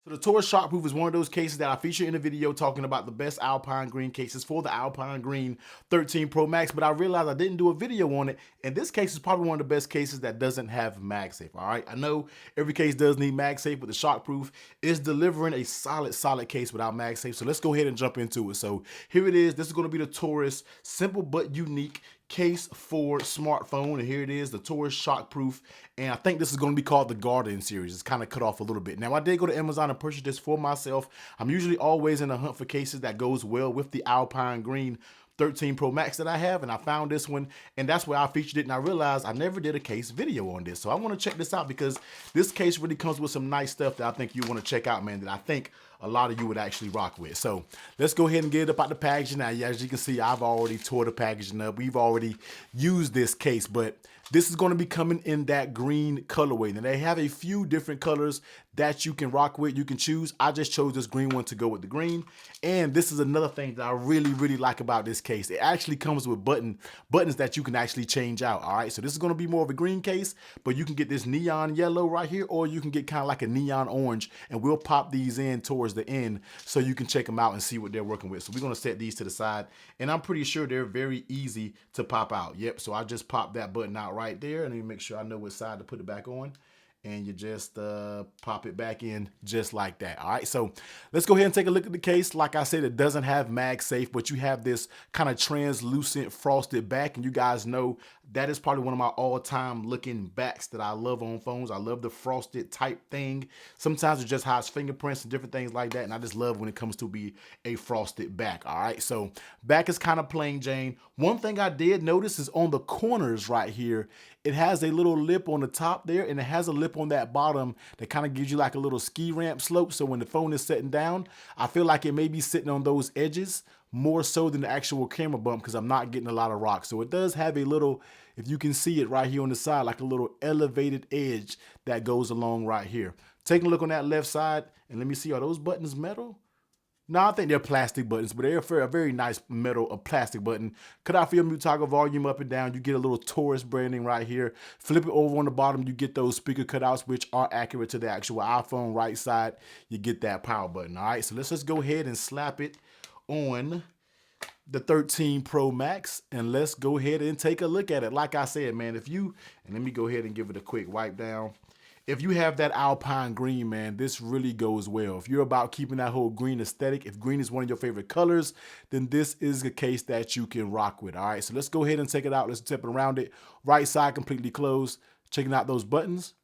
So the Torras Shockproof is one of those cases that I feature in a video talking about the best Alpine Green cases for the Alpine Green 13 Pro Max, but I realized I didn't do a video on it, and this case is probably one of the best cases that doesn't have MagSafe, all right? I know every case does need MagSafe, but the Shockproof is delivering a solid case without MagSafe, so let's go ahead and jump into it. So here it is. This is going to be the Torras simple but unique case for smartphone, and here it is, the Torras Shockproof, and I think this is going to be called the Guardian Series. It's kind of cut off a little bit. Now, I did go to Amazon and purchase this for myself. I'm usually always in a hunt for cases that goes well with the Alpine Green 13 Pro Max that I have, and I found this one, and that's where I featured it, and I realized I never did a case video on this. So I want to check this out because this case really comes with some nice stuff that I think you want to check out, man, that I think a lot of you would actually rock with. So let's go ahead and get it up out the packaging. Now, as you can see, I've already tore the packaging up. We've already used this case, but this is going to be coming in that green colorway. Now, they have a few different colors that you can rock with. You can choose. I just chose this green one to go with the green. And this is another thing that I really like about this case. It actually comes with buttons that you can actually change out. All right, so this is going to be more of a green case, but you can get this neon yellow right here, or you can get kind of like a neon orange, and we'll pop these in towards the end so you can check them out and see what they're working with. So we're going to set these to the side, and I'm pretty sure they're very easy to pop out. Yep, so I just popped that button out right there, and let me make sure I know which side to put it back on. And you just pop it back in just like that. All right, so let's go ahead and take a look at the case. Like I said, it doesn't have MagSafe, but you have this kind of translucent frosted back, and you guys know that is probably one of my all-time looking backs that I love on phones. I love the frosted type thing. Sometimes it just hides fingerprints and different things like that, and I just love when it comes to be a frosted back. All right, so back is kind of plain Jane. One thing I did notice is on the corners right here, it has a little lip on the top there, and it has a lip on that bottom that kind of gives you like a little ski ramp slope. So when the phone is sitting down, I feel like it may be sitting on those edges more so than the actual camera bump, because I'm not getting a lot of rock. So it does have a little, if you can see it right here on the side, like a little elevated edge that goes along right here. Taking a look on that left side, and let me see, are those buttons metal? No, I think they're plastic buttons, but they're for a very nice metal, a plastic button. Cut out for your mute toggle volume up and down. You get a little Torras branding right here. Flip it over on the bottom, you get those speaker cutouts, which are accurate to the actual iPhone. Right side, you get that power button. All right, so let's just go ahead and slap it on the 13 Pro Max, and let's go ahead and take a look at it. Like I said, man, if you, and let me go ahead and give it a quick wipe down. If you have that Alpine green, man, this really goes well. If you're about keeping that whole green aesthetic, if green is one of your favorite colors, then this is a case that you can rock with. All right, so let's go ahead and take it out. Let's tip it around it. Right side completely closed. Checking out those buttons.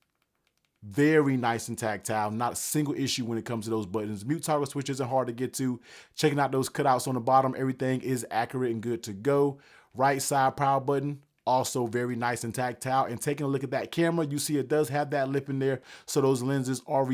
Very nice and tactile. Not a single issue when it comes to those buttons. Mute toggle switch isn't hard to get to. Checking out those cutouts on the bottom. Everything is accurate and good to go. Right side power button. Also very nice and tactile. And taking a look at that camera, you see it does have that lip in there. So those lenses are,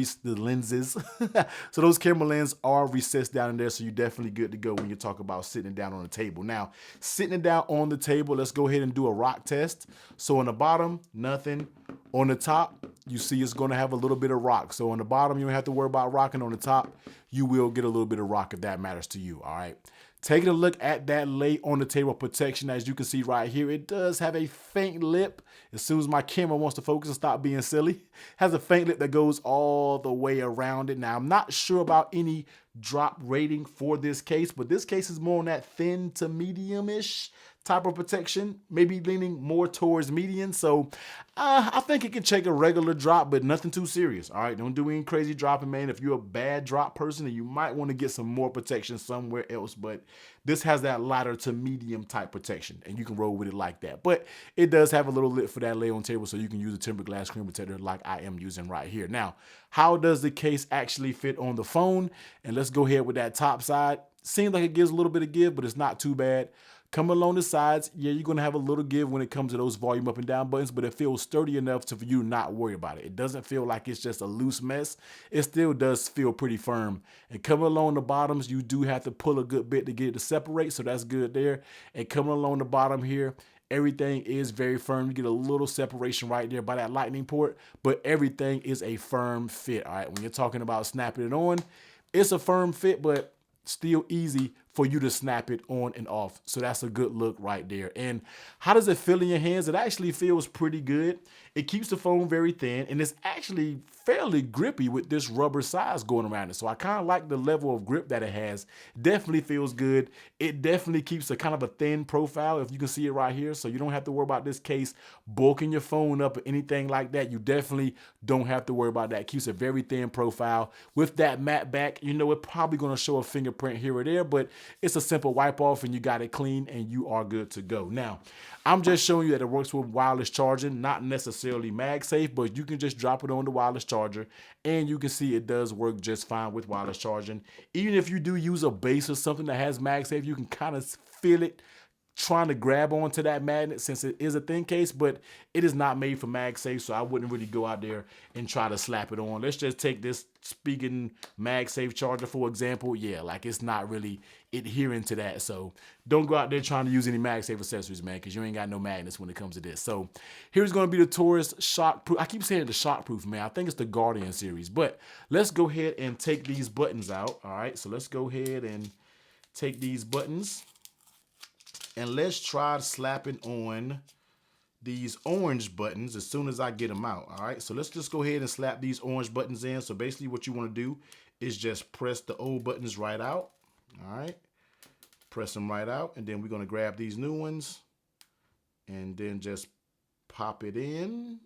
so those camera lenses are recessed down in there. So you're definitely good to go when you talk about sitting down on the table. Now, sitting down on the table, let's go ahead and do a rock test. So on the bottom, nothing. On the top, you see it's going to have a little bit of rock. So on the bottom, you don't have to worry about rocking. On the top, you will get a little bit of rock if that matters to you, all right? Taking a look at that lay on the table protection, as you can see right here, it does have a faint lip. As soon as my camera wants to focus and stop being silly, has a faint lip that goes all the way around it. Now, I'm not sure about any drop rating for this case, but this case is more on that thin to medium-ish type of protection, maybe leaning more towards medium. So I think it can take a regular drop, but nothing too serious. All right, don't do any crazy dropping, man. If you're a bad drop person, then you might want to get some more protection somewhere else, but this has that lighter to medium type protection, and you can roll with it like that. But it does have a little lip for that lay on table, so you can use a tempered glass screen protector like I am using right here. Now, how does the case actually fit on the phone? And let's go ahead with that top side. Seems like it gives a little bit of give, but it's not too bad. Coming along the sides, yeah, you're going to have a little give when it comes to those volume up and down buttons, but it feels sturdy enough for you not worry about it. It doesn't feel like it's just a loose mess. It still does feel pretty firm. And coming along the bottoms, you do have to pull a good bit to get it to separate, so that's good there. And coming along the bottom here, everything is very firm. You get a little separation right there by that lightning port, but everything is a firm fit. All right, when you're talking about snapping it on, it's a firm fit, but still easy for you to snap it on and off. So that's a good look right there. And how does it feel in your hands? It actually feels pretty good. It keeps the phone very thin, and it's actually fairly grippy with this rubber size going around it. So I kind of like the level of grip that it has. Definitely feels good. It definitely keeps a kind of a thin profile, if you can see it right here. So you don't have to worry about this case bulking your phone up or anything like that. You definitely don't have to worry about that. It keeps a very thin profile. With that matte back, you know, it's probably going to show a fingerprint here or there, but it's a simple wipe off and you got it clean and you are good to go. Now, I'm just showing you that it works with wireless charging, not necessarily MagSafe, but you can just drop it on the wireless charger and you can see it does work just fine with wireless charging. Even if you do use a base or something that has MagSafe, you can kind of feel it trying to grab onto that magnet since it is a thin case, but it is not made for MagSafe, so I wouldn't really go out there and try to slap it on. Let's just take this speaking MagSafe charger, for example. Yeah, like it's not really adhering to that, so don't go out there trying to use any MagSafe accessories, man, because you ain't got no magnets when it comes to this. So here's going to be the Torras Shockproof. I keep saying the Shockproof, man. I think it's the Guardian series, but let's go ahead and take these buttons out. All right, so let's go ahead and take these buttons. And let's try slapping on these orange buttons as soon as I get them out. All right, so let's just go ahead and slap these orange buttons in. So basically what you want to do is just press the old buttons right out. All right, press them right out. And then we're going to grab these new ones and then just pop it in,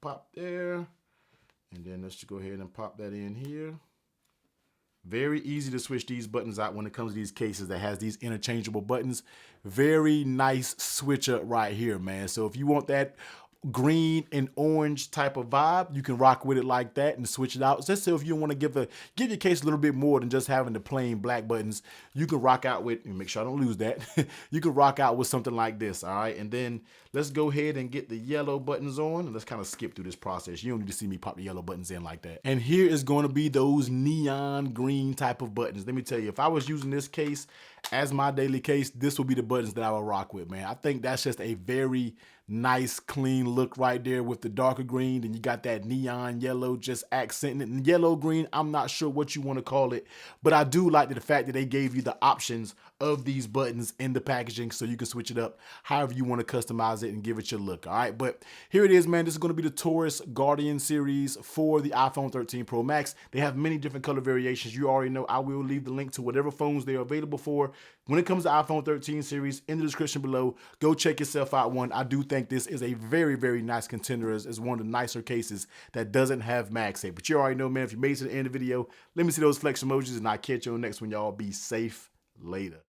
pop there. And then let's just go ahead and pop that in here. Very easy to switch these buttons out when it comes to these cases that has these interchangeable buttons. Very nice switcher right here, man. So if you want that green and orange type of vibe, you can rock with it like that and switch it out. Just so if you want to give your case a little bit more than just having the plain black buttons, you can rock out with, and make sure I don't lose that, you can rock out with something like this, all right? And then let's go ahead and get the yellow buttons on, and let's kind of skip through this process. You don't need to see me pop the yellow buttons in like that. And here is going to be those neon green type of buttons. Let me tell you, if I was using this case as my daily case, this would be the buttons that I would rock with, man. I think that's just a very nice, clean look right there with the darker green. Then you got that neon yellow just accenting it. And yellow green, I'm not sure what you want to call it, but I do like the fact that they gave you the options of these buttons in the packaging so you can switch it up however you want to customize it and give it your look. All right, but here it is, man. This is going to be the Torras Guardian Series for the iPhone 13 Pro Max. They have many different color variations. You already know I will leave the link to whatever phones they're available for when it comes to iPhone 13 series in the description below. Go check yourself out one. I do think this is a very, very nice contender as one of the nicer cases that doesn't have MagSafe. But you already know, man, if you made it to the end of the video, let me see those flex emojis and I'll catch you on the next one. Y'all be safe. Later.